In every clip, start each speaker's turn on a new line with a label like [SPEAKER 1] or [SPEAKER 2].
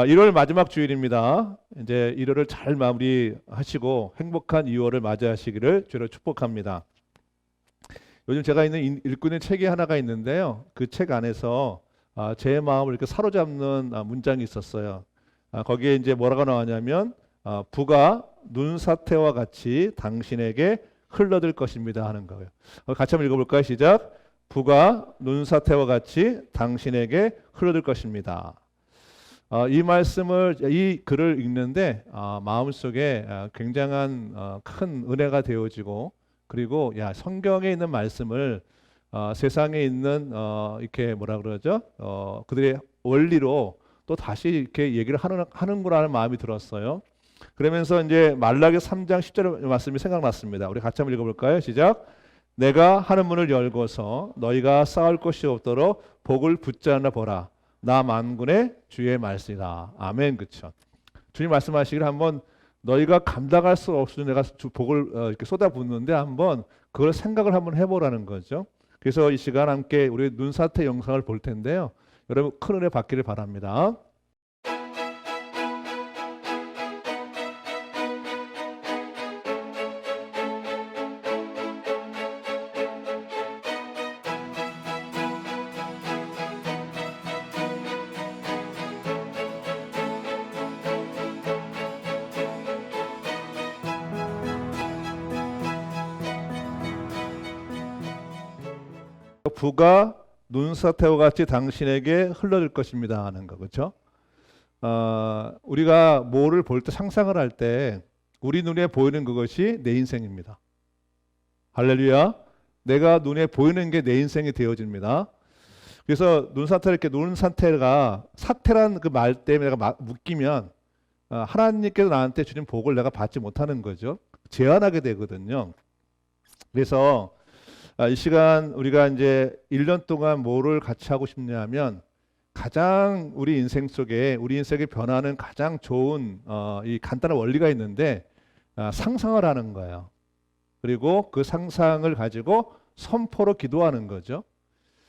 [SPEAKER 1] 1월 마지막 주일입니다. 이제 1월을 잘 마무리하시고 행복한 2월을 맞이하시기를 주로 축복합니다. 요즘 제가 읽고 있는 책이 하나가 있는데요. 그 책 안에서 제 마음을 이렇게 사로잡는 문장이 있었어요. 거기에 이제 뭐라고 나왔냐면 부가 눈사태와 같이 당신에게 흘러들 것입니다 하는 거예요. 같이 한번 읽어볼까요? 시작. 부가 눈사태와 같이 당신에게 흘러들 것입니다. 이 글을 읽는데 마음속에 굉장한 큰 은혜가 되어지고, 그리고 성경에 있는 말씀을 세상에 있는 이렇게 뭐라 그러죠? 그들의 원리로 또 다시 이렇게 얘기를 하는구나라는 마음이 들었어요. 그러면서 이제 말라기 3장 10절 말씀이 생각났습니다. 우리 같이 한번 읽어볼까요? 시작. 내가 하늘 문을 열고서 너희가 싸울 것이 없도록 복을 붙잡나 보라. 나 만군의 주의 말씀이다. 아멘. 그렇죠. 주님 말씀하시기를 한번 너희가 감당할 수 없을 내가 복을 이렇게 쏟아붓는데 한번 그걸 생각을 한번 해보라는 거죠. 그래서 이 시간 함께 우리 눈사태 영상을 볼 텐데요. 여러분 큰 은혜 받기를 바랍니다. 부가 눈사태와 같이 당신에게 흘러들 것입니다 하는 거, 그렇죠? 우리가 뭐를 볼 때 상상을 할 때 우리 눈에 보이는 그것이 내 인생입니다. 할렐루야. 내가 눈에 보이는 게 내 인생이 되어집니다. 그래서 눈사태가 사태란 그 말 때문에 내가 묶이면 하나님께서 나한테 주신 복을 내가 받지 못하는 거죠. 제한하게 되거든요. 그래서 이 시간 우리가 이제 1년 동안 뭐를 같이 하고 싶냐면 가장 우리 인생에 변하는 가장 좋은 이 간단한 원리가 있는데 상상을 하는 거예요. 그리고 그 상상을 가지고 선포로 기도하는 거죠.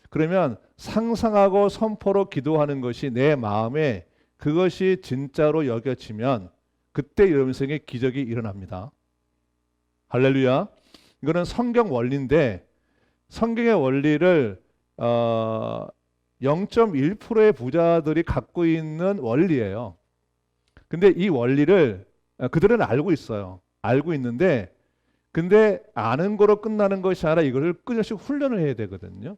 [SPEAKER 1] 그러면 상상하고 선포로 기도하는 것이 내 마음에 그것이 진짜로 여겨지면 그때 여러분의 기적이 일어납니다. 할렐루야. 이거는 성경 원리인데 성경의 원리를 0.1%의 부자들이 갖고 있는 원리예요. 근데 이 원리를 그들은 알고 있어요. 알고 있는데 근데 아는 거로 끝나는 것이 아니라 이거를 끊임없이 훈련을 해야 되거든요.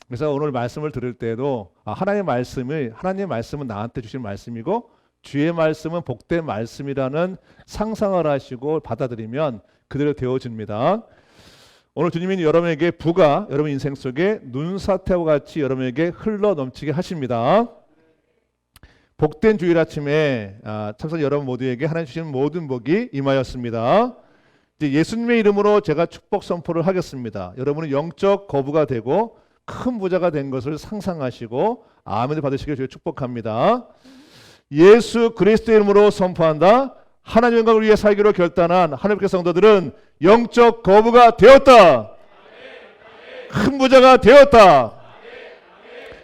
[SPEAKER 1] 그래서 오늘 말씀을 들을 때도 하나님의 말씀은 나한테 주신 말씀이고 주의 말씀은 복된 말씀이라는 상상을 하시고 받아들이면 그대로 되어집니다. 오늘 주님이 여러분에게 부가 여러분 인생 속에 눈사태와 같이 여러분에게 흘러 넘치게 하십니다. 복된 주일 아침에 참석 여러분 모두에게 하나님 주시는 모든 복이 임하였습니다. 이제 예수님의 이름으로 제가 축복 선포를 하겠습니다. 여러분은 영적 거부가 되고 큰 부자가 된 것을 상상하시고 아멘을 받으시길 주여 축복합니다. 예수 그리스도의 이름으로 선포한다. 하나님의 영광을 위해 살기로 결단한 하나님의 성도들은 영적 거부가 되었다. 큰 부자가 되었다.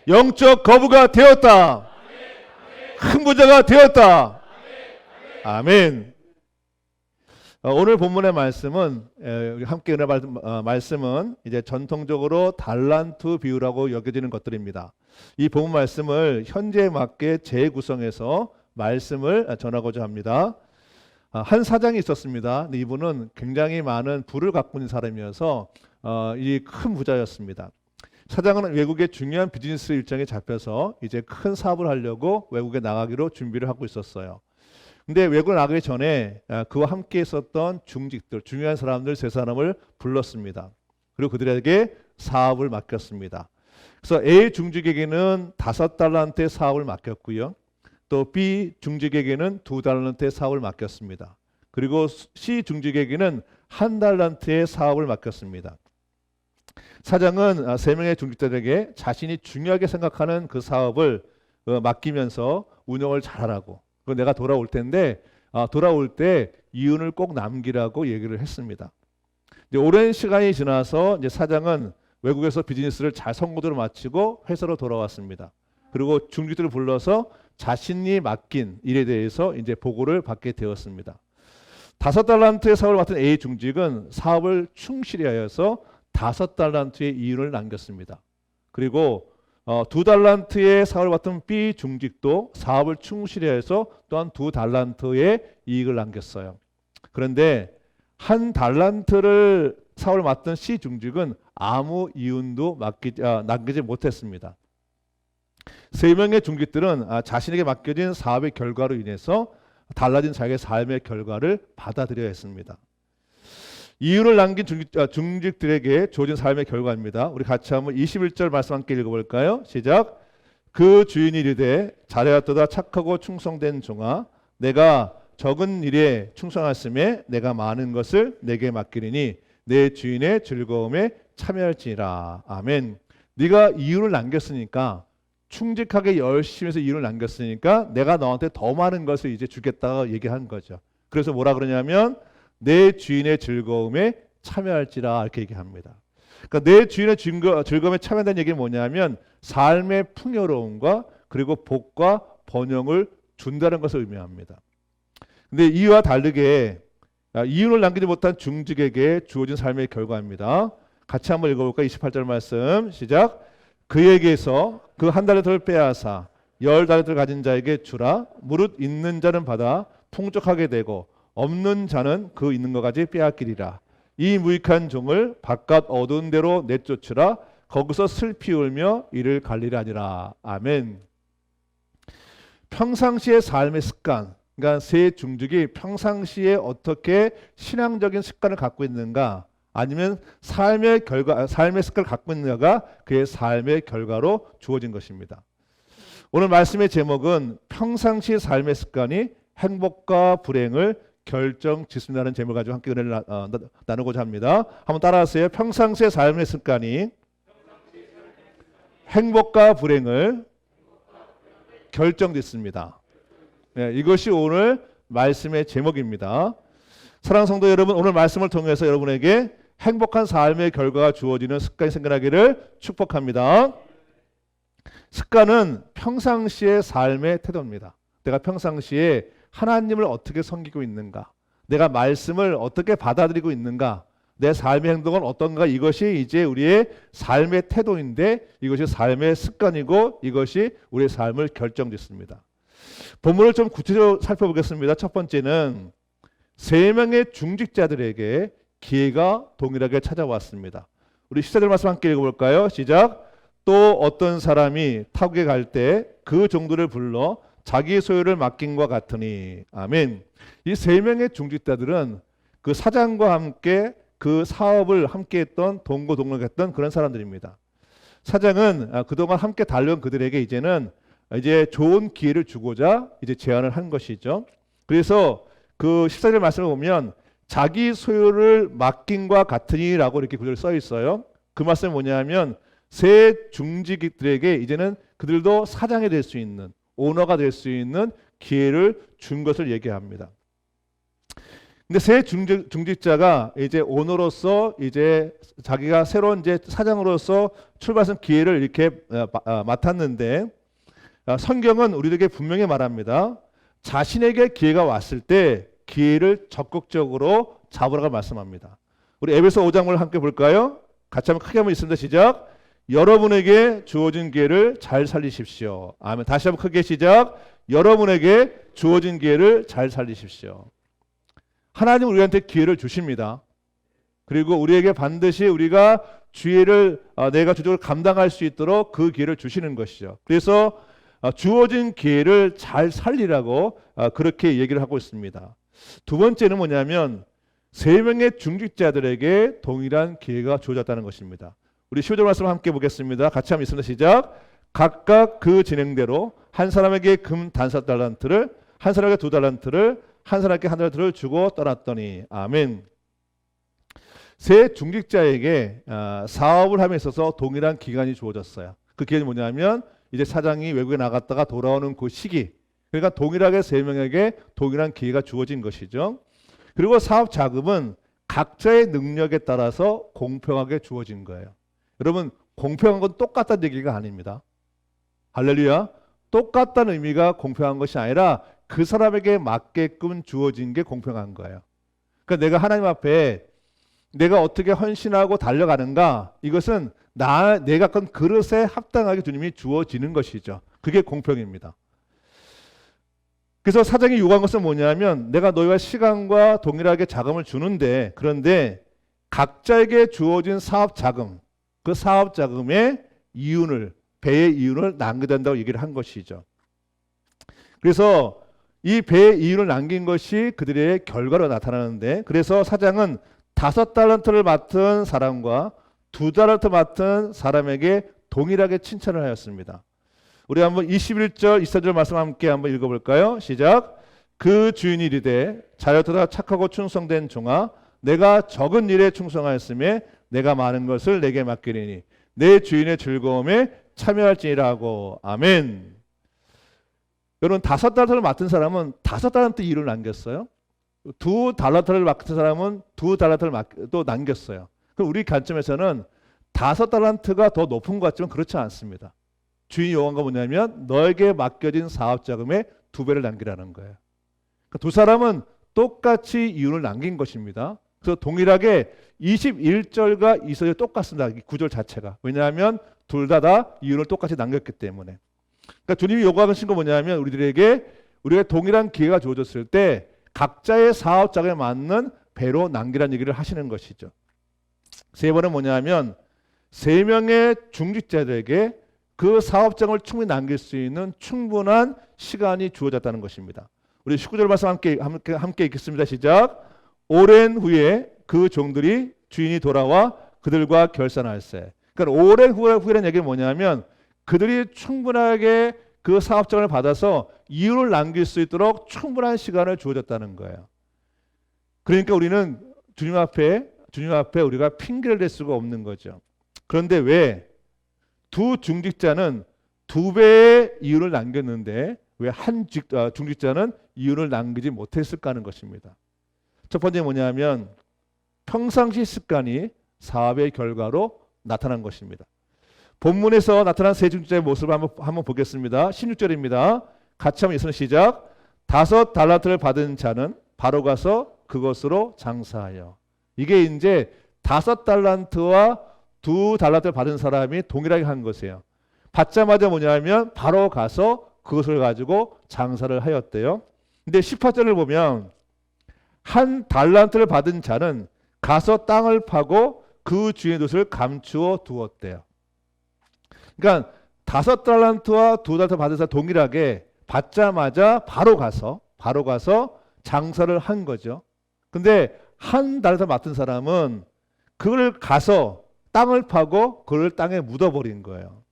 [SPEAKER 1] 영적 거부가 되었다. 큰 부자가 되었다. 아멘. 오늘 본문의 말씀은 우리 함께 은혜 받은 말씀은 이제 전통적으로 달란트 비유라고 여겨지는 것들입니다. 이 본문 말씀을 현재에 맞게 재구성해서 말씀을 전하고자 합니다. 한 사장이 있었습니다. 이분은 굉장히 많은 부를 갖고 있는 사람이어서 이 큰 부자였습니다. 사장은 외국의 중요한 비즈니스 일정에 잡혀서 이제 큰 사업을 하려고 외국에 나가기로 준비를 하고 있었어요. 근데 외국에 나가기 전에 그와 함께 있었던 중직들, 중요한 사람들 세 사람을 불렀습니다. 그리고 그들에게 사업을 맡겼습니다. 그래서 A 중직에게는 5달란트의 사업을 맡겼고요. 또 B 중직에게는 2달란트의 사업을 맡겼습니다. 그리고 C 중직에게는 1달란트의 사업을 맡겼습니다. 사장은 3명의 중직자들에게 자신이 중요하게 생각하는 그 사업을 맡기면서 운영을 잘하라고, 그리고 내가 돌아올 텐데 돌아올 때 이윤을 꼭 남기라고 얘기를 했습니다. 이제 오랜 시간이 지나서 이제 사장은 외국에서 비즈니스를 잘 성공적으로 마치고 회사로 돌아왔습니다. 그리고 중직들을 불러서 자신이 맡긴 일에 대해서 이제 보고를 받게 되었습니다. 5달란트의 사업을 맡은 A 중직은 사업을 충실히 하여서 5달란트의 이윤을 남겼습니다. 그리고 2달란트의 사업을 맡은 B 중직도 사업을 충실히 해서 또한 2달란트의 이익을 남겼어요. 그런데 1달란트를 사업을 맡은 C 중직은 아무 이윤도 남기지 못했습니다. 3명의 중직들은 자신에게 맡겨진 사업의 결과로 인해서 달라진 자기의 삶의 결과를 받아들여야 했습니다. 이윤을 남긴 중직들에게 주어진 삶의 결과입니다. 우리 같이 한번 21절 말씀 함께 읽어볼까요? 시작. 그 주인이 이르되 잘하였도다 착하고 충성된 종아, 내가 적은 일에 충성하였음에 내가 많은 것을 내게 맡기리니 내 주인의 즐거움에 참여할지니라. 아멘. 네가 이윤을 남겼으니까, 충직하게 열심히 해서 이윤을 남겼으니까 내가 너한테 더 많은 것을 이제 주겠다고 얘기한 거죠. 그래서 뭐라 그러냐면 내 주인의 즐거움에 참여할지라 이렇게 얘기합니다. 그러니까 내 주인의 즐거움에 참여한다는 얘기는 뭐냐면 삶의 풍요로움과 그리고 복과 번영을 준다는 것을 의미합니다. 근데 이와 다르게 이윤을 남기지 못한 중직에게 주어진 삶의 결과입니다. 같이 한번 읽어볼까요? 28절 말씀 시작. 그에게서 그 1달란트를 빼앗아 10달란트를 가진 자에게 주라. 무릇 있는 자는 받아 풍족하게 되고 없는 자는 그 있는 것까지 빼앗기리라. 이 무익한 종을 바깥 어두운 데로 내쫓으라. 거기서 슬피 울며 이를 갈리라 하니라. 아멘. 평상시의 삶의 습관, 그러니까 세 중직이 평상시에 어떻게 신앙적인 습관을 갖고 있는가, 아니면 삶의 습관을 갖고 있느냐가 그의 삶의 결과로 주어진 것입니다. 오늘 말씀의 제목은 평상시 삶의 습관이 행복과 불행을 결정짓는다는 제목을 가지고 함께 은혜를 나누고자 합니다. 한번 따라하세요. 평상시의 삶의 습관이 행복과 불행을 결정짓습니다. 네, 이것이 오늘 말씀의 제목입니다. 사랑하는 성도 여러분, 오늘 말씀을 통해서 여러분에게 행복한 삶의 결과가 주어지는 습관이 생겨나기를 축복합니다. 습관은 평상시의 삶의 태도입니다. 내가 평상시에 하나님을 어떻게 섬기고 있는가, 내가 말씀을 어떻게 받아들이고 있는가, 내 삶의 행동은 어떤가, 이것이 이제 우리의 삶의 태도인데 이것이 삶의 습관이고 이것이 우리의 삶을 결정짓습니다. 본문을 좀 구체적으로 살펴보겠습니다. 첫 번째는 3명의 중직자들에게 기회가 동일하게 찾아왔습니다. 우리 14절 말씀 함께 읽어볼까요? 시작. 또 어떤 사람이 타국에 갈 때 그 종들을 불러 자기 소유를 맡긴과 같으니. 아멘. 이 3명의 중직자들은 그 사장과 함께 그 사업을 함께 했던 동고동락했던 그런 사람들입니다. 사장은 그동안 함께 달려온 그들에게 이제는 이제 좋은 기회를 주고자 이제 제안을 한 것이죠. 그래서 그 14절 말씀을 보면 자기 소유를 맡긴과 같으니라고 이렇게 구절에 써 있어요. 그 말씀이 뭐냐면 세 중직들에게 이제는 그들도 사장이 될 수 있는, 오너가 될 수 있는 기회를 준 것을 얘기합니다. 근데 세 중직자가 이제 오너로서 이제 자기가 새로운 이제 사장으로서 출발선 기회를 이렇게 맡았는데, 성경은 우리에게 분명히 말합니다. 자신에게 기회가 왔을 때 기회를 적극적으로 잡으라고 말씀합니다. 우리 에베소 5장을 함께 볼까요? 같이 한번 크게 한번 있습니다. 시작. 여러분에게 주어진 기회를 잘 살리십시오. 아멘. 다시 한번 크게 시작. 여러분에게 주어진 기회를 잘 살리십시오. 하나님은 우리한테 기회를 주십니다. 그리고 우리에게 반드시 우리가 기회를 내가 주적으로 감당할 수 있도록 그 기회를 주시는 것이죠. 그래서 주어진 기회를 잘 살리라고 그렇게 얘기를 하고 있습니다. 두 번째는 뭐냐면 3명의 중직자들에게 동일한 기회가 주어졌다는 것입니다. 우리 15절 말씀 함께 보겠습니다. 같이 한번 있습니다. 시작. 각각 그 진행대로 한 사람에게 금 5달란트를, 한 사람에게 2달란트를, 한 사람에게 1달란트를 주고 떠났더니. 아멘. 세 중직자에게 사업을 함에 있어서 동일한 기간이 주어졌어요. 그 기간이 뭐냐면 이제 사장이 외국에 나갔다가 돌아오는 그 시기, 그러니까 동일하게 3명에게 동일한 기회가 주어진 것이죠. 그리고 사업 자금은 각자의 능력에 따라서 공평하게 주어진 거예요. 여러분, 공평한 건 똑같다는 얘기가 아닙니다. 할렐루야. 똑같다는 의미가 공평한 것이 아니라 그 사람에게 맞게끔 주어진 게 공평한 거예요. 그러니까 내가 하나님 앞에 내가 어떻게 헌신하고 달려가는가, 이것은 내가 건 그릇에 합당하게 주님이 주어지는 것이죠. 그게 공평입니다. 그래서 사장이 요구한 것은 뭐냐면, 내가 너희와 시간과 동일하게 자금을 주는데, 그런데 각자에게 주어진 사업 자금, 그 사업 자금의 이윤을, 배의 이윤을 남겨야 된다고 얘기를 한 것이죠. 그래서 이 배의 이윤을 남긴 것이 그들의 결과로 나타나는데, 그래서 사장은 5달란트를 맡은 사람과 2달란트 맡은 사람에게 동일하게 칭찬을 하였습니다. 우리 한번 21절, 24절 말씀 함께 한번 읽어볼까요? 시작. 그 주인이 이르되 잘하였도다 착하고 충성된 종아, 내가 적은 일에 충성하였으며 내가 많은 것을 내게 맡기리니 내 주인의 즐거움에 참여할지니라 하고. 아멘. 여러분, 5달란트를 맡은 사람은 5달란트 일을 남겼어요. 2달란트를 맡은 사람은 2달란트를 또 남겼어요. 그럼 우리 관점에서는 5달란트가 더 높은 것 같지만 그렇지 않습니다. 주인이 요구한 건 뭐냐면 너에게 맡겨진 사업자금의 2배를 남기라는 거예요. 그러니까 두 사람은 똑같이 이윤을 남긴 것입니다. 그래서 동일하게 21절과 22절 똑같습니다. 이 구절 자체가. 왜냐하면 둘 다 이윤을 똑같이 남겼기 때문에. 그러니까 주님이 요구하신 건 뭐냐면 우리가 동일한 기회가 주어졌을 때 각자의 사업자금에 맞는 배로 남기라는 얘기를 하시는 것이죠. 세 번은 뭐냐면 3명의 중직자들에게 그 사업장을 충분히 남길 수 있는 충분한 시간이 주어졌다는 것입니다. 우리 19절 말씀 함께 읽겠습니다. 시작. 오랜 후에 그 종들이 주인이 돌아와 그들과 결산할세. 그러니까 오랜 후에라는 얘기는 뭐냐면 그들이 충분하게 그 사업장을 받아서 이윤을 남길 수 있도록 충분한 시간을 주어졌다는 거예요. 그러니까 우리는 주님 앞에 우리가 핑계를 댈 수가 없는 거죠. 그런데 왜 두 중직자는 2배의 이윤을 남겼는데 왜 한 중직자는 이윤을 남기지 못했을까 하는 것입니다. 첫 번째 뭐냐면 평상시 습관이 사업의 결과로 나타난 것입니다. 본문에서 나타난 세 중직자의 모습을 한번 보겠습니다. 16절입니다. 같이 한번 읽습니다. 시작. 5달란트를 받은 자는 바로 가서 그것으로 장사하여. 이게 이제 5달란트와 2달란트를 받은 사람이 동일하게 한 것이에요. 받자마자 뭐냐면 바로 가서 그것을 가지고 장사를 하였대요. 근데 18절을 보면 1달란트를 받은 자는 가서 땅을 파고 그 주인의 돛을 감추어 두었대요. 그러니까 5달란트와 2달란트 받은 사람 동일하게 받자마자 바로 가서 장사를 한 거죠. 근데 1달란트 맡은 사람은 그걸 가서 땅을 파고 그걸 땅에 묻어버린 거예요.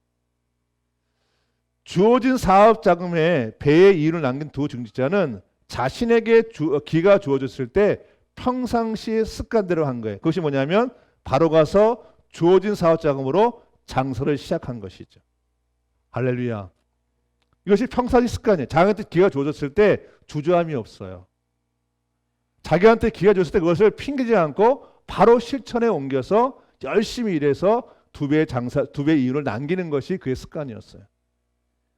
[SPEAKER 1] 주어진 사업 자금에 배의 이윤을 남긴 두 중직자는 자신에게 기가 주어졌을 때 평상시 습관대로 한 거예요. 그것이 뭐냐면 바로 가서 주어진 사업 자금으로 장사를 시작한 것이죠. 할렐루야. 이것이 평상시 습관이에요. 자기한테 기가 주어졌을 때 주저함이 없어요. 자기한테 기가 주어졌을 때 그것을 핑계지 않고 바로 실천에 옮겨서 열심히 일해서 2배의 이윤을 남기는 것이 그의 습관이었어요.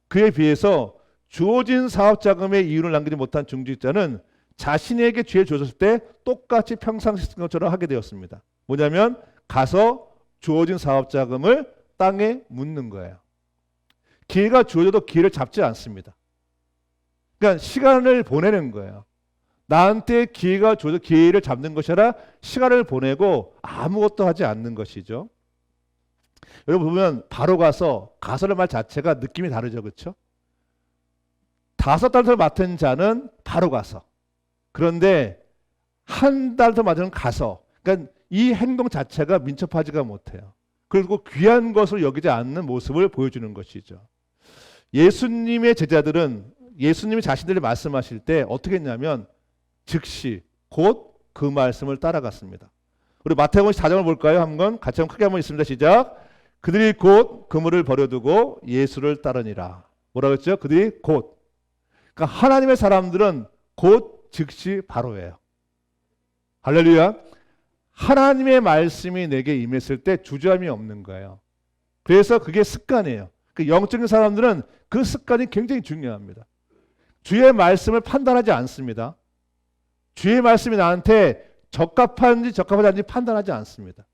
[SPEAKER 1] 그에 비해서 주어진 사업 자금의 이윤을 남기지 못한 중직자는 자신에게 기회 주어졌을 때 똑같이 평상시 것처럼 하게 되었습니다. 뭐냐면 가서 주어진 사업 자금을 땅에 묻는 거예요. 기회가 주어져도 기회를 잡지 않습니다. 그러니까 시간을 보내는 거예요. 나한테 기회가 주어져 기회를 잡는 것이 아니라 시간을 보내고 아무것도 하지 않는 것이죠. 여러분 보면 바로 가서라는 말 자체가 느낌이 다르죠. 그렇죠? 5달란트를 맡은 자는 바로 가서. 그런데 1달란트 맡은 가서. 그러니까 이 행동 자체가 민첩하지가 못해요. 그리고 귀한 것을 여기지 않는 모습을 보여주는 것이죠. 예수님의 제자들은 예수님이 자신들이 말씀하실 때 어떻게 했냐면 즉시 곧 그 말씀을 따라갔습니다. 우리 마태복음 4장을 볼까요? 한번 같이 한번 크게 한번 있습니다. 시작. 그들이 곧 그물을 버려두고 예수를 따르니라. 뭐라고 했죠? 그들이 곧. 그러니까 하나님의 사람들은 곧 즉시 바로예요. 할렐루야. 하나님의 말씀이 내게 임했을 때 주저함이 없는 거예요. 그래서 그게 습관이에요. 그 영적인 사람들은 그 습관이 굉장히 중요합니다. 주의 말씀을 판단하지 않습니다. 주의 말씀이 나한테 적합한지 적합하지 않은지 판단하지 않습니다.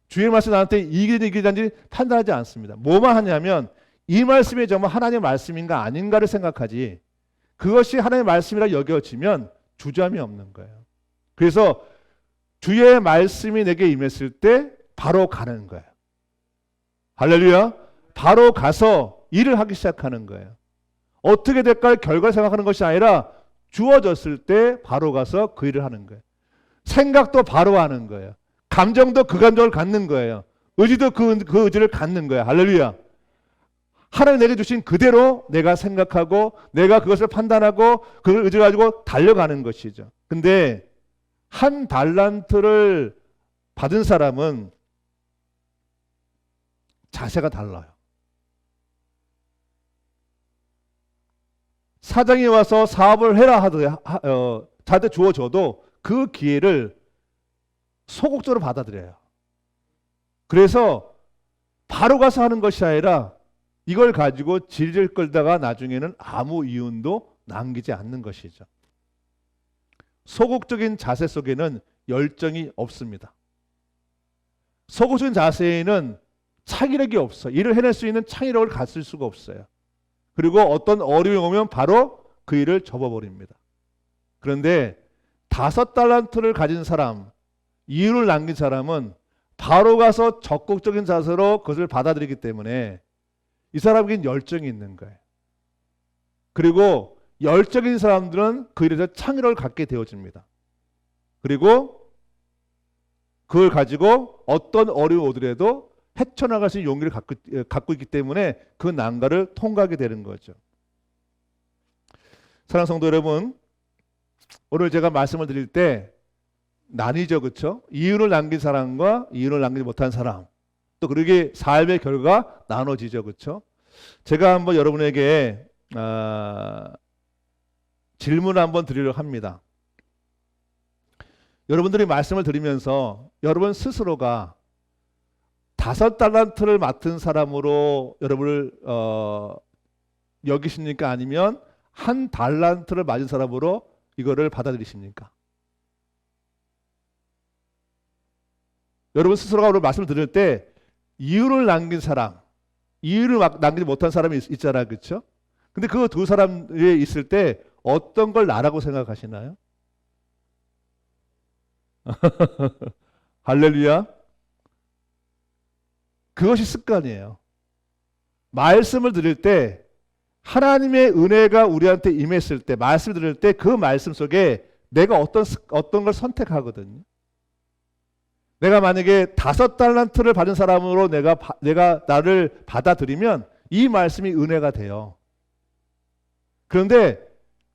[SPEAKER 1] 주의 말씀이 나한테 이기든지 이기든지 판단하지 않습니다. 뭐만 하냐면 이 말씀이 정말 하나님의 말씀인가 아닌가를 생각하지, 그것이 하나님의 말씀이라 여겨지면 주저함이 없는 거예요. 그래서 주의 말씀이 내게 임했을 때 바로 가는 거예요. 할렐루야. 바로 가서 일을 하기 시작하는 거예요. 어떻게 될까 결과를 생각하는 것이 아니라 주어졌을 때 바로 가서 그 일을 하는 거예요. 생각도 바로 하는 거예요. 감정도 그 감정을 갖는 거예요. 의지도 그 의지를 갖는 거예요. 할렐루야. 하나님 내게 주신 그대로 내가 생각하고 내가 그것을 판단하고 그걸 의지를 가지고 달려가는 것이죠. 근데 한 달란트를 받은 사람은 자세가 달라요. 사장이 와서 사업을 해라 저한테 주어줘도 그 기회를 소극적으로 받아들여요. 그래서 바로 가서 하는 것이 아니라 이걸 가지고 질질 끌다가 나중에는 아무 이윤도 남기지 않는 것이죠. 소극적인 자세 속에는 열정이 없습니다. 소극적인 자세에는 창의력이 없어. 일을 해낼 수 있는 창의력을 갖을 수가 없어요. 그리고 어떤 어려움이 오면 바로 그 일을 접어버립니다. 그런데 5달란트를 가진 사람, 이유를 남긴 사람은 바로 가서 적극적인 자세로 그것을 받아들이기 때문에 이 사람에게는 열정이 있는 거예요. 그리고 열정인 사람들은 그 일에 대해서 창의력을 갖게 되어집니다. 그리고 그걸 가지고 어떤 어려움이 오더라도 헤쳐나갈 수 있는 용기를 갖고 있기 때문에 그 난관을 통과하게 되는 거죠. 사랑하는 성도 여러분, 오늘 제가 말씀을 드릴 때 나뉘죠, 그렇죠? 이윤을 남긴 사람과 이윤을 남기지 못한 사람, 또 그러게 삶의 결과가 나눠지죠, 그렇죠? 제가 한번 여러분에게 질문을 한번 드리려고 합니다. 여러분들이 말씀을 들으면서 여러분 스스로가 5달란트를 맡은 사람으로 여러분을 여기십니까? 아니면 1달란트를 맞은 사람으로 이거를 받아들이십니까? 여러분 스스로가 오늘 말씀을 들을 때 이유를 남긴 사람, 이유를 남기지 못한 사람이 있잖아요, 그렇죠? 근데 그 두 사람이 있을 때 어떤 걸 나라고 생각하시나요? 할렐루야. 그것이 습관이에요. 말씀을 들을 때 하나님의 은혜가 우리한테 임했을 때, 말씀을 들을 때 그 말씀 속에 내가 어떤 걸 선택하거든요. 내가 만약에 5달란트를 받은 사람으로 내가 나를 받아들이면 이 말씀이 은혜가 돼요. 그런데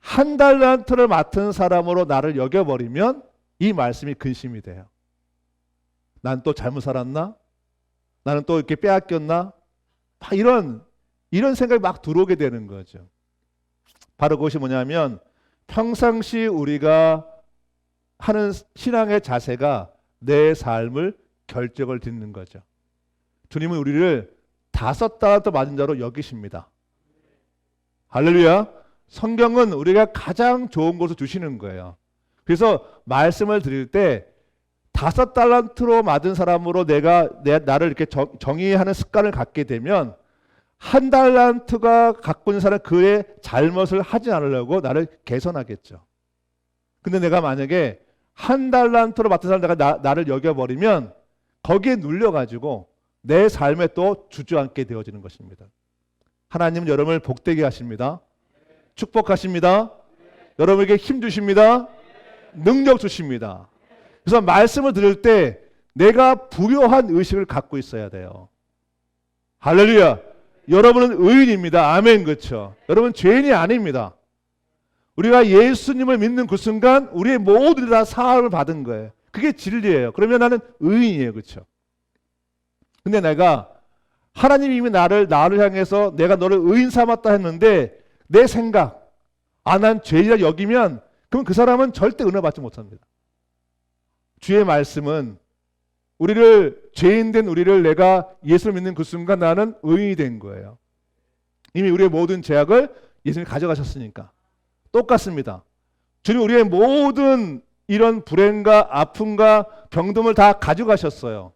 [SPEAKER 1] 1달란트를 맡은 사람으로 나를 여겨버리면 이 말씀이 근심이 돼요. 난 또 잘못 살았나? 나는 또 이렇게 빼앗겼나? 이런 생각이 막 들어오게 되는 거죠. 바로 그것이 뭐냐면 평상시 우리가 하는 신앙의 자세가 내 삶을 결정을 짓는 거죠. 주님은 우리를 5달란트 맞은 자로 여기십니다. 할렐루야. 성경은 우리가 가장 좋은 것을 주시는 거예요. 그래서 말씀을 드릴 때 5달란트로 맞은 사람으로 나를 이렇게 정의하는 습관을 갖게 되면 1달란트가 갖고 있는 사람은 그의 잘못을 하지 않으려고 나를 개선하겠죠. 근데 내가 만약에 1달란트로 맡은 사람 나를 여겨버리면 거기에 눌려가지고 내 삶에 또 주저앉게 되어지는 것입니다. 하나님은 여러분을 복되게 하십니다. 축복하십니다. 여러분에게 힘 주십니다. 능력 주십니다. 그래서 말씀을 들을 때 내가 부요한 의식을 갖고 있어야 돼요. 할렐루야. 여러분은 의인입니다. 아멘. 그렇죠? 여러분 죄인이 아닙니다. 우리가 예수님을 믿는 그 순간 우리의 모든 다 사함을 받은 거예요. 그게 진리예요. 그러면 나는 의인이에요. 그렇죠? 근데 내가 하나님이 이미 나를 향해서 내가 너를 의인 삼았다 했는데 내 생각, 난 죄인이라 여기면 그럼 그 사람은 절대 은혜 받지 못합니다. 주의 말씀은 죄인된 우리를 내가 예수를 믿는 그 순간 나는 의인이 된 거예요. 이미 우리의 모든 죄악을 예수님이 가져가셨으니까. 똑같습니다. 주님 우리의 모든 이런 불행과 아픔과 병듦을 다 가져가셨어요.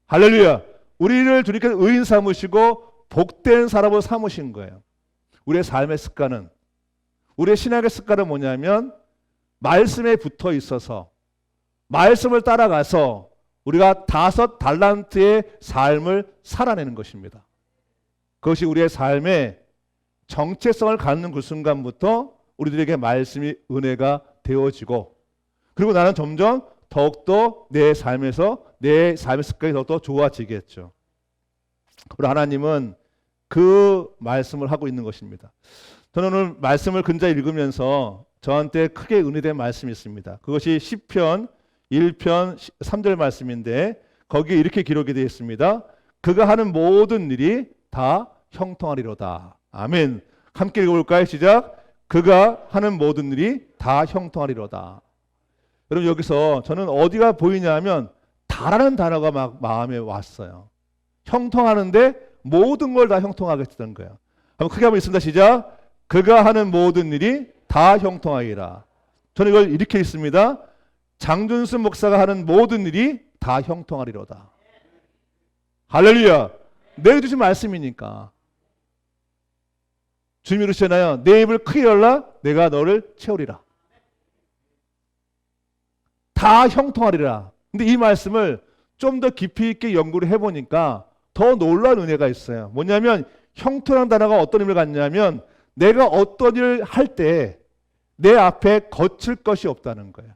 [SPEAKER 1] 할렐루야. 우리를 주님께서 의인 삼으시고 복된 사람으로 삼으신 거예요. 우리의 삶의 습관은, 우리의 신학의 습관은 뭐냐면 말씀에 붙어 있어서 말씀을 따라가서 우리가 5 달란트의 삶을 살아내는 것입니다. 그것이 우리의 삶의 정체성을 갖는 그 순간부터 우리들에게 말씀이 은혜가 되어지고, 그리고 나는 점점 더욱더 내 삶의 습관이 더욱더 좋아지겠죠. 우리 하나님은 그 말씀을 하고 있는 것입니다. 저는 오늘 말씀을 근자 읽으면서 저한테 크게 은혜된 말씀이 있습니다. 그것이 시편 1편 3절 말씀인데 거기에 이렇게 기록이 되어 있습니다. 그가 하는 모든 일이 다 형통하리로다. 아멘. 함께 읽어볼까요? 시작. 그가 하는 모든 일이 다 형통하리로다. 여러분 여기서 저는 어디가 보이냐 하면 다라는 단어가 막 마음에 왔어요. 형통하는데 모든 걸 다 형통하겠다는 거예요. 한번 크게 한번 읽습니다. 시작. 그가 하는 모든 일이 다 형통하리라. 저는 이걸 이렇게 읽습니다. 장준수 목사가 하는 모든 일이 다 형통하리로다. 할렐루야. 내게 주신 말씀이니까. 주님이 그러시잖아요. 내 입을 크게 열라 내가 너를 채우리라. 다 형통하리라. 근데 이 말씀을 좀 더 깊이 있게 연구를 해보니까 더 놀라운 은혜가 있어요. 뭐냐면 형통한 단어가 어떤 의미를 갖냐면 내가 어떤 일을 할 때 내 앞에 거칠 것이 없다는 거예요.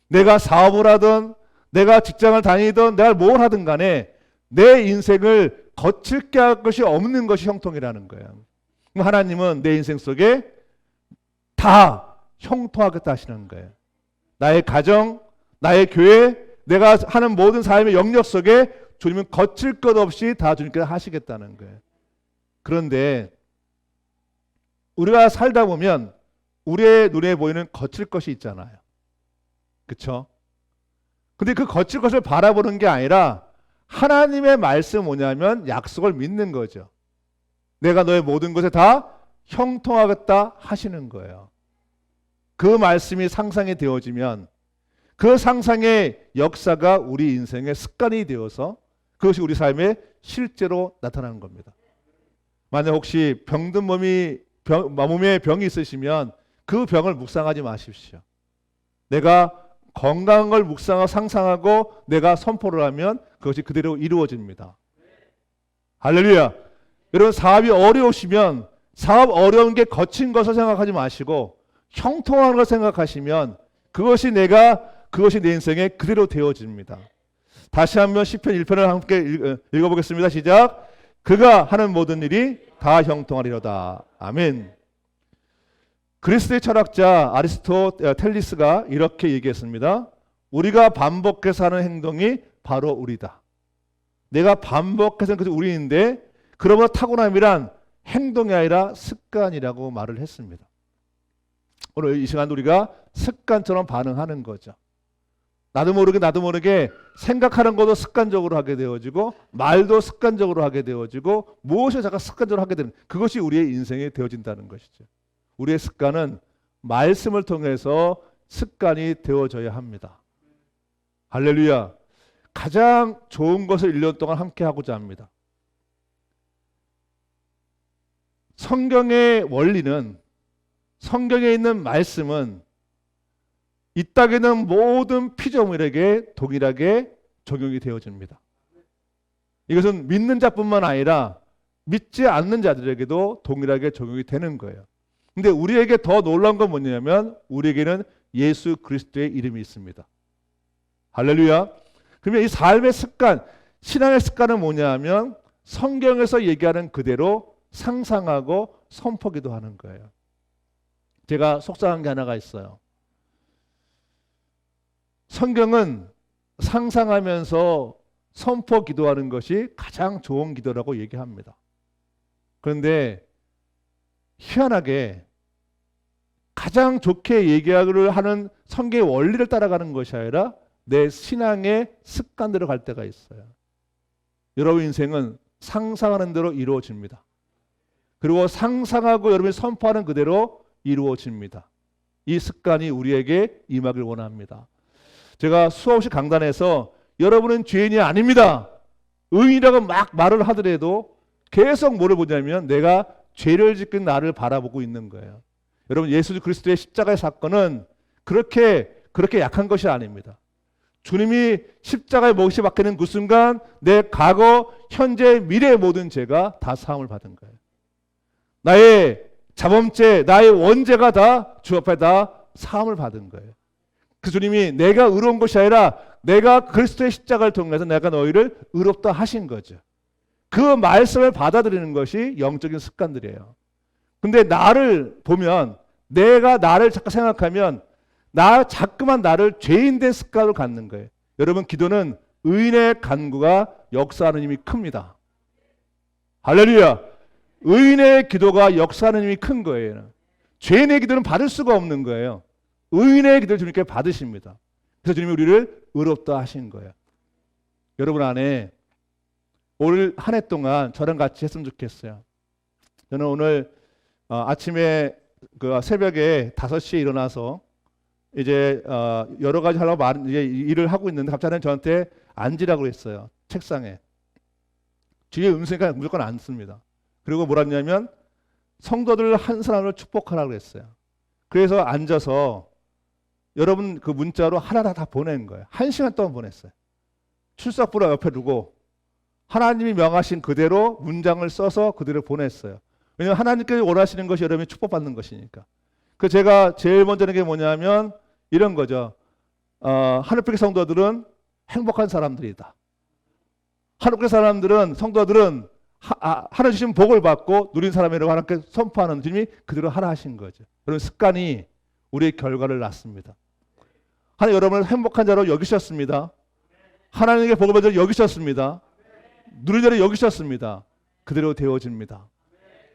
[SPEAKER 1] 내가 사업을 하든 내가 직장을 다니든 내가 뭘 하든 간에 내 인생을 거칠게 할 것이 없는 것이 형통이라는 거예요. 그럼 하나님은 내 인생 속에 다 형통하겠다 하시는 거예요. 나의 가정, 나의 교회, 내가 하는 모든 삶의 영역 속에 주님은 거칠 것 없이 다 주님께서 하시겠다는 거예요. 그런데 우리가 살다 보면 우리의 눈에 보이는 거칠 것이 있잖아요. 그렇죠? 근데 그 거칠 것을 바라보는 게 아니라 하나님의 말씀 뭐냐면 약속을 믿는 거죠. 내가 너의 모든 것에 다 형통하겠다 하시는 거예요. 그 말씀이 상상이 되어지면 그 상상의 역사가 우리 인생의 습관이 되어서 그것이 우리 삶에 실제로 나타나는 겁니다. 만약 혹시 병든 몸에 병이 있으시면 그 병을 묵상하지 마십시오. 내가 건강한 걸 묵상하고 상상하고 내가 선포를 하면 그것이 그대로 이루어집니다. 할렐루야. 여러분 사업이 어려우시면 사업 어려운 게 거친 것을 생각하지 마시고 형통한 걸 생각하시면 그것이 내 인생에 그대로 되어집니다. 다시 한번 시편 1편을 함께 읽어보겠습니다. 시작. 그가 하는 모든 일이 다 형통하리로다. 아멘. 그리스도의 철학자 아리스토텔리스가 이렇게 얘기했습니다. 우리가 반복해서 하는 행동이 바로 우리다. 내가 반복해서 하는 것이 우리인데 그러므로 타고남이란 행동이 아니라 습관이라고 말을 했습니다. 오늘 이 시간도 우리가 습관처럼 반응하는 거죠. 나도 모르게 생각하는 것도 습관적으로 하게 되어지고 말도 습관적으로 하게 되어지고 무엇을 잠깐 습관적으로 하게 되는 그것이 우리의 인생이 되어진다는 것이죠. 우리의 습관은 말씀을 통해서 습관이 되어져야 합니다. 할렐루야. 가장 좋은 것을 1년 동안 함께 하고자 합니다. 성경의 원리는 성경에 있는 말씀은 이 땅에 있는 모든 피조물에게 동일하게 적용이 되어집니다. 이것은 믿는 자뿐만 아니라 믿지 않는 자들에게도 동일하게 적용이 되는 거예요. 근데 우리에게 더 놀라운 건 뭐냐면 우리에게는 예수 그리스도의 이름이 있습니다. 할렐루야. 그러면 이 삶의 습관, 신앙의 습관은 뭐냐 하면 성경에서 얘기하는 그대로 상상하고 선포기도 하는 거예요. 제가 속상한 게 하나가 있어요. 성경은 상상하면서 선포 기도하는 것이 가장 좋은 기도라고 얘기합니다. 그런데 희한하게 가장 좋게 얘기를 하는 성경의 원리를 따라가는 것이 아니라 내 신앙의 습관대로 갈 때가 있어요. 여러분 인생은 상상하는 대로 이루어집니다. 그리고 상상하고 여러분이 선포하는 그대로 이루어집니다. 이 습관이 우리에게 임하길 원합니다. 제가 수없이 강단에서 여러분은 죄인이 아닙니다, 의인이라고 막 말을 하더라도 계속 뭐를 보냐면 내가 죄를 짓는 나를 바라보고 있는 거예요. 여러분, 예수 그리스도의 십자가의 사건은 그렇게 약한 것이 아닙니다. 주님이 십자가에 못이 박히는 그 순간 내 과거, 현재, 미래의 모든 죄가 다 사함을 받은 거예요. 나의 자범죄, 나의 원죄가 다 주 앞에 다 사함을 받은 거예요. 그 주님이 내가 의로운 것이 아니라 내가 그리스도의 십자가를 통해서 내가 너희를 의롭다 하신 거죠. 그 말씀을 받아들이는 것이 영적인 습관들이에요. 근데 나를 보면, 내가 나를 자꾸 생각하면 자꾸만 나를 죄인 된 습관을 갖는 거예요. 여러분, 기도는 의인의 간구가 역사하는 힘이 큽니다. 할렐루야. 의인의 기도가 역사하는 힘이 큰 거예요. 죄인의 기도는 받을 수가 없는 거예요. 의인의 기도를 주님께 받으십니다. 그래서 주님이 우리를 의롭다 하신 거예요. 여러분 안에 올 한 해 동안 저랑 같이 했으면 좋겠어요. 저는 오늘 아침에 그 새벽에 5시에 일어나서 이제 여러 가지 하려고 이제 일을 하고 있는데 갑자기 저한테 앉으라고 했어요. 책상에. 뒤에 음성이니까 무조건 앉습니다. 그리고 뭐라 했냐면 성도들 한 사람을 축복하라고 했어요. 그래서 앉아서 여러분 그 문자로 하나하나 다 보낸 거예요. 1시간 동안 보냈어요. 출석부를 옆에 두고 하나님이 명하신 그대로 문장을 써서 그대로 보냈어요. 왜냐하면 하나님께서 원하시는 것이 여러분이 축복받는 것이니까. 그 제가 제일 먼저 하는 게 뭐냐면 이런 거죠. 하늘빛의 성도들은 행복한 사람들이다. 하늘빛의 사람들은, 성도들은 하나님 주신 복을 받고 누린 사람이라고 하나님께 선포하는 주님이 그대로 하라 하신 거죠. 여러분, 습관이 우리의 결과를 낳습니다. 하나님 여러분을 행복한 자로 여기셨습니다. 하나님께 복을 받은 자로 여기셨습니다. 누린 자로 여기셨습니다. 그대로 되어집니다.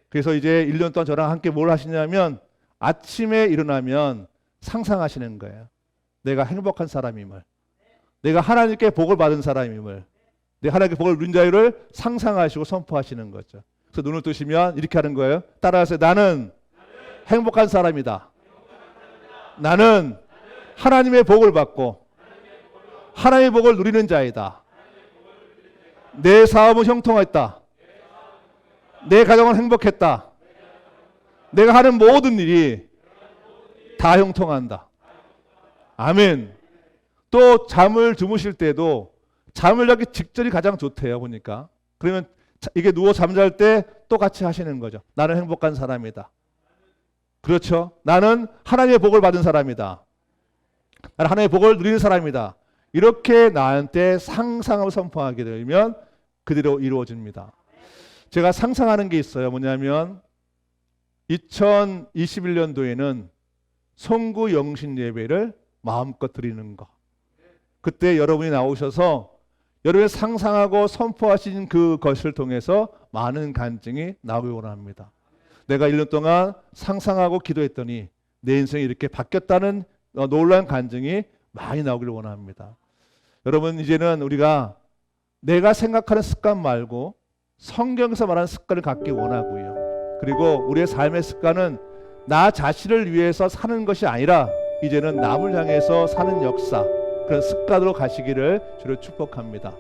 [SPEAKER 1] 그래서 이제 1년 동안 저랑 함께 뭘 하시냐면 아침에 일어나면 상상하시는 거예요. 내가 행복한 사람임을, 내가 하나님께 복을 받은 사람임을, 내가 하나님께 복을 누린 자를 상상하시고 선포하시는 거죠. 그래서 눈을 뜨시면 이렇게 하는 거예요. 따라하세요. 나는 행복한 사람이다. 나는 하나님의 복을 받고 하나님의 복을 누리는 자이다. 내 사업은 형통했다. 내 가정은 행복했다. 내가 하는 모든 일이 다 형통한다. 아멘. 또 잠을 주무실 때도 잠을 자기 직전이 가장 좋대요, 보니까. 그러면 이게 누워 잠잘 때 또 같이 하시는 거죠. 나는 행복한 사람이다. 그렇죠? 나는 하나님의 복을 받은 사람이다. 나는 하나님의 복을 누리는 사람이다. 이렇게 나한테 상상하고 선포하게 되면 그대로 이루어집니다. 제가 상상하는 게 있어요. 뭐냐면 2021년도에는 송구 영신 예배를 마음껏 드리는 거. 그때 여러분이 나오셔서 여러분이 상상하고 선포하신 그것을 통해서 많은 간증이 나오길 원합니다. 내가 1년 동안 상상하고 기도했더니 내 인생이 이렇게 바뀌었다는 놀라운 간증이 많이 나오길 원합니다. 여러분, 이제는 우리가 내가 생각하는 습관 말고 성경에서 말하는 습관을 갖기 원하고요. 그리고 우리의 삶의 습관은 나 자신을 위해서 사는 것이 아니라 이제는 남을 향해서 사는 역사, 그런 습관으로 가시기를 주로 축복합니다.